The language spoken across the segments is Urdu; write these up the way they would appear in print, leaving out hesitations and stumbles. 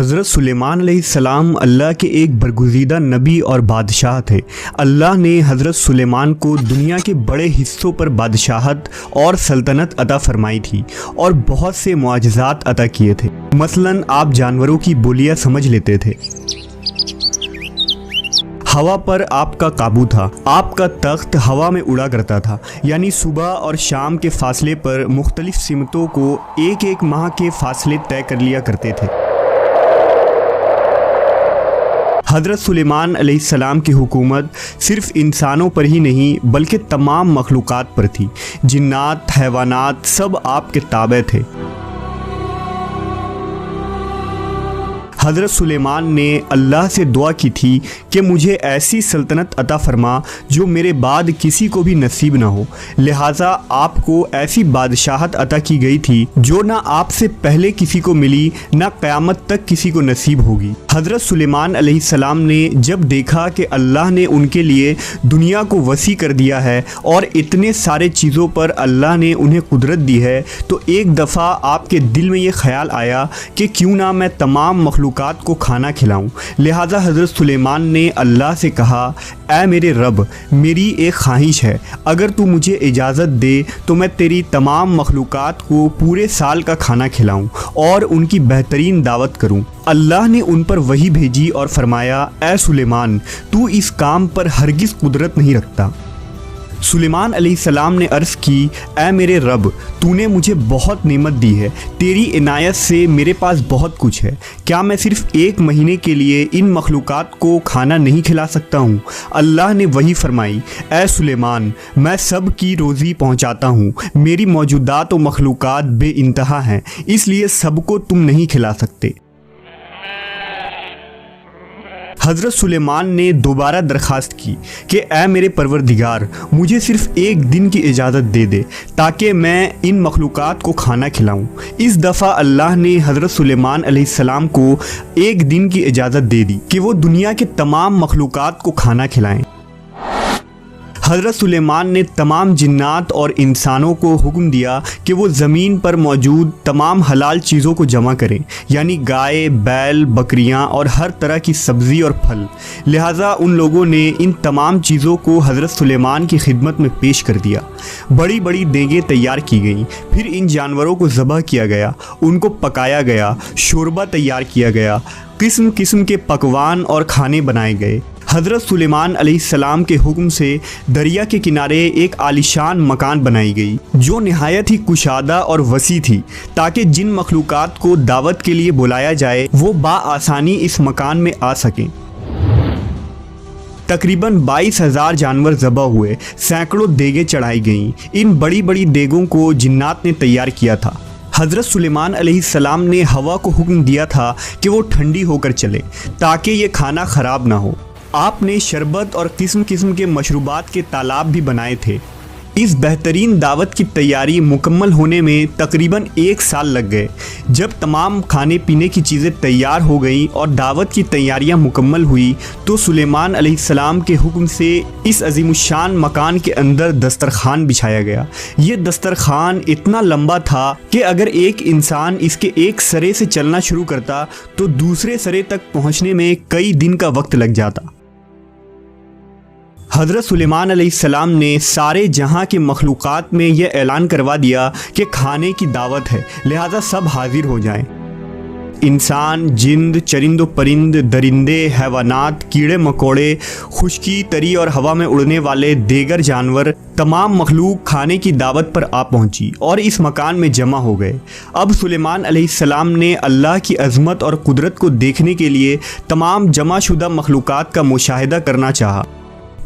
حضرت سلیمان علیہ السلام اللہ کے ایک برگزیدہ نبی اور بادشاہ تھے۔ اللہ نے حضرت سلیمان کو دنیا کے بڑے حصوں پر بادشاہت اور سلطنت عطا فرمائی تھی اور بہت سے معجزات عطا کیے تھے۔ مثلاً آپ جانوروں کی بولیاں سمجھ لیتے تھے، ہوا پر آپ کا قابو تھا، آپ کا تخت ہوا میں اڑا کرتا تھا، یعنی صبح اور شام کے فاصلے پر مختلف سمتوں کو ایک ایک ماہ کے فاصلے طے کر لیا کرتے تھے۔ حضرت سلیمان علیہ السلام کی حکومت صرف انسانوں پر ہی نہیں بلکہ تمام مخلوقات پر تھی۔ جنات، حیوانات سب آپ کے تابع تھے۔ حضرت سلیمان نے اللہ سے دعا کی تھی کہ مجھے ایسی سلطنت عطا فرما جو میرے بعد کسی کو بھی نصیب نہ ہو، لہٰذا آپ کو ایسی بادشاہت عطا کی گئی تھی جو نہ آپ سے پہلے کسی کو ملی نہ قیامت تک کسی کو نصیب ہوگی۔ حضرت سلیمان علیہ السلام نے جب دیکھا کہ اللہ نے ان کے لیے دنیا کو وسیع کر دیا ہے اور اتنے سارے چیزوں پر اللہ نے انہیں قدرت دی ہے، تو ایک دفعہ آپ کے دل میں یہ خیال آیا کہ کیوں نہ میں تمام مخلوقات کو کھانا کھلاؤں۔ لہٰذا حضرت سلیمان نے اللہ سے کہا، اے میرے رب، میری ایک خواہش ہے، اگر تو مجھے اجازت دے تو میں تیری تمام مخلوقات کو پورے سال کا کھانا کھلاؤں اور ان کی بہترین دعوت کروں۔ اللہ نے ان پر وحی بھیجی اور فرمایا، اے سلیمان، تو اس کام پر ہرگز قدرت نہیں رکھتا۔ سلیمان علیہ السلام نے عرض کی، اے میرے رب، تو نے مجھے بہت نعمت دی ہے، تیری عنایت سے میرے پاس بہت کچھ ہے، کیا میں صرف ایک مہینے کے لیے ان مخلوقات کو کھانا نہیں کھلا سکتا ہوں؟ اللہ نے وہی فرمائی، اے سلیمان، میں سب کی روزی پہنچاتا ہوں، میری موجودات و مخلوقات بے انتہا ہیں، اس لیے سب کو تم نہیں کھلا سکتے۔ حضرت سلیمان نے دوبارہ درخواست کی کہ اے میرے پروردگار، مجھے صرف ایک دن کی اجازت دے دے تاکہ میں ان مخلوقات کو کھانا کھلاؤں۔ اس دفعہ اللہ نے حضرت سلیمان علیہ السلام کو ایک دن کی اجازت دے دی کہ وہ دنیا کے تمام مخلوقات کو کھانا کھلائیں۔ حضرت سلیمان نے تمام جنات اور انسانوں کو حکم دیا کہ وہ زمین پر موجود تمام حلال چیزوں کو جمع کریں، یعنی گائے، بیل، بکریاں اور ہر طرح کی سبزی اور پھل۔ لہٰذا ان لوگوں نے ان تمام چیزوں کو حضرت سلیمان کی خدمت میں پیش کر دیا۔ بڑی بڑی دیگیں تیار کی گئیں، پھر ان جانوروں کو ذبح کیا گیا، ان کو پکایا گیا، شوربہ تیار کیا گیا، قسم قسم کے پکوان اور کھانے بنائے گئے۔ حضرت سلیمان علیہ السلام کے حکم سے دریا کے کنارے ایک عالیشان مکان بنائی گئی جو نہایت ہی کشادہ اور وسیع تھی، تاکہ جن مخلوقات کو دعوت کے لیے بلایا جائے وہ بآسانی اس مکان میں آ سکیں۔ تقریباً 22,000 جانور ذبح ہوئے، سینکڑوں دیگیں چڑھائی گئیں۔ ان بڑی بڑی دیگوں کو جنات نے تیار کیا تھا۔ حضرت سلیمان علیہ السلام نے ہوا کو حکم دیا تھا کہ وہ ٹھنڈی ہو کر چلے تاکہ یہ کھانا خراب نہ ہو۔ آپ نے شربت اور قسم قسم کے مشروبات کے تالاب بھی بنائے تھے۔ اس بہترین دعوت کی تیاری مکمل ہونے میں تقریباً 1 سال لگ گئے۔ جب تمام کھانے پینے کی چیزیں تیار ہو گئیں اور دعوت کی تیاریاں مکمل ہوئی تو سلیمان علیہ السلام کے حکم سے اس عظیم الشان مکان کے اندر دسترخوان بچھایا گیا۔ یہ دسترخوان اتنا لمبا تھا کہ اگر ایک انسان اس کے ایک سرے سے چلنا شروع کرتا تو دوسرے سرے تک پہنچنے میں کئی دن کا وقت لگ جاتا۔ حضرت سلیمان علیہ السلام نے سارے جہاں کے مخلوقات میں یہ اعلان کروا دیا کہ کھانے کی دعوت ہے، لہٰذا سب حاضر ہو جائیں۔ انسان، جند، چرند و پرند، درندے، حیوانات، کیڑے مکوڑے، خشکی، تری اور ہوا میں اڑنے والے دیگر جانور، تمام مخلوق کھانے کی دعوت پر آ پہنچی اور اس مکان میں جمع ہو گئے۔ اب سلیمان علیہ السلام نے اللہ کی عظمت اور قدرت کو دیکھنے کے لیے تمام جمع شدہ مخلوقات کا مشاہدہ کرنا چاہا،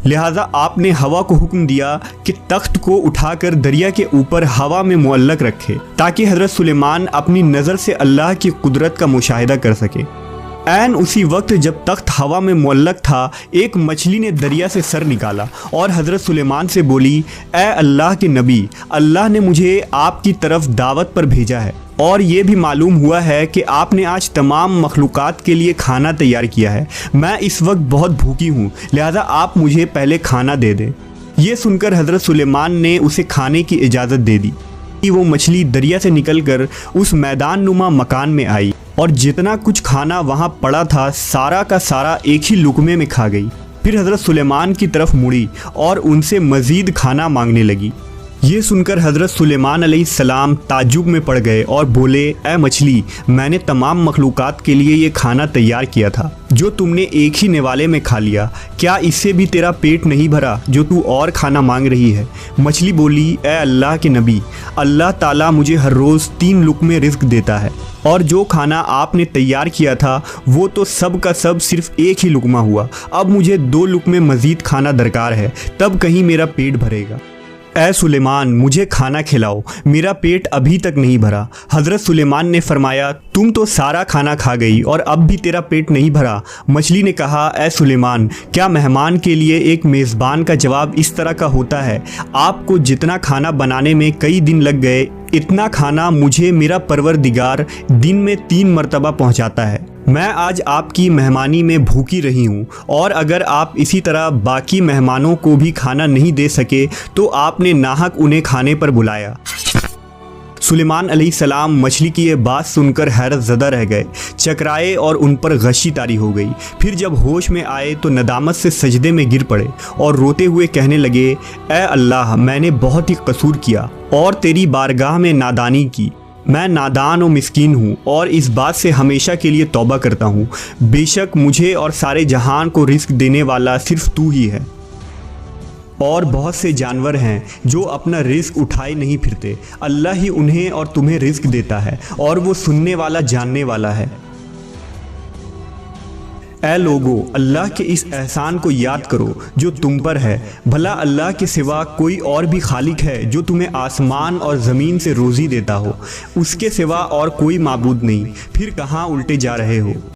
لہٰذا آپ نے ہوا کو حکم دیا کہ تخت کو اٹھا کر دریا کے اوپر ہوا میں معلق رکھے تاکہ حضرت سلیمان اپنی نظر سے اللہ کی قدرت کا مشاہدہ کر سکے۔ عین اسی وقت جب تخت ہوا میں معلق تھا، ایک مچھلی نے دریا سے سر نکالا اور حضرت سلیمان سے بولی، اے اللہ کے نبی، اللہ نے مجھے آپ کی طرف دعوت پر بھیجا ہے اور یہ بھی معلوم ہوا ہے کہ آپ نے آج تمام مخلوقات کے لیے کھانا تیار کیا ہے۔ میں اس وقت بہت بھوکی ہوں، لہذا آپ مجھے پہلے کھانا دے دیں۔ یہ سن کر حضرت سلیمان نے اسے کھانے کی اجازت دے دی۔ وہ مچھلی دریا سے نکل کر اس میدان نما مکان میں آئی۔ اور جتنا کچھ کھانا وہاں پڑا تھا سارا کا سارا ایک ہی لقمے میں کھا گئی۔ پھر حضرت سلیمان کی طرف مڑی اور ان سے مزید کھانا مانگنے لگی۔ یہ سن کر حضرت سلیمان علیہ السلام تعجب میں پڑ گئے اور بولے، اے مچھلی، میں نے تمام مخلوقات کے لیے یہ کھانا تیار کیا تھا جو تم نے ایک ہی نوالے میں کھا لیا، کیا اس سے بھی تیرا پیٹ نہیں بھرا جو تو اور کھانا مانگ رہی ہے؟ مچھلی بولی، اے اللہ کے نبی، اللہ تعالیٰ مجھے ہر روز 3 لقمے رزق دیتا ہے، اور جو کھانا آپ نے تیار کیا تھا وہ تو سب کا سب صرف ایک ہی لقمہ ہوا، اب مجھے 2 لقمے مزید کھانا درکار ہے، تب کہیں میرا پیٹ بھرے گا۔ اے سلیمان، مجھے کھانا کھلاؤ، میرا پیٹ ابھی تک نہیں بھرا۔ حضرت سلیمان نے فرمایا، تم تو سارا کھانا کھا گئی اور اب بھی تیرا پیٹ نہیں بھرا۔ مچھلی نے کہا، اے سلیمان، کیا مہمان کے لیے ایک میزبان کا جواب اس طرح کا ہوتا ہے؟ آپ کو جتنا کھانا بنانے میں کئی دن لگ گئے، اتنا کھانا مجھے میرا پروردگار دن میں 3 مرتبہ پہنچاتا ہے۔ میں آج آپ کی مہمانی میں بھوکی رہی ہوں، اور اگر آپ اسی طرح باقی مہمانوں کو بھی کھانا نہیں دے سکے تو آپ نے ناحق انہیں کھانے پر بلایا۔ سلیمان علیہ السلام مچھلی کی یہ بات سن کر حیرت زدہ رہ گئے، چکرائے اور ان پر غشی طاری ہو گئی۔ پھر جب ہوش میں آئے تو ندامت سے سجدے میں گر پڑے اور روتے ہوئے کہنے لگے، اے اللہ، میں نے بہت ہی قصور کیا اور تیری بارگاہ میں نادانی کی۔ میں نادان و مسکین ہوں اور اس بات سے ہمیشہ کے لیے توبہ کرتا ہوں، بے شک مجھے اور سارے جہان کو رزق دینے والا صرف تو ہی ہے۔ اور بہت سے جانور ہیں جو اپنا رزق اٹھائے نہیں پھرتے، اللہ ہی انہیں اور تمہیں رزق دیتا ہے، اور وہ سننے والا جاننے والا ہے۔ اے لوگو، اللہ کے اس احسان کو یاد کرو جو تم پر ہے، بھلا اللہ کے سوا کوئی اور بھی خالق ہے جو تمہیں آسمان اور زمین سے روزی دیتا ہو؟ اس کے سوا اور کوئی معبود نہیں، پھر کہاں الٹے جا رہے ہو؟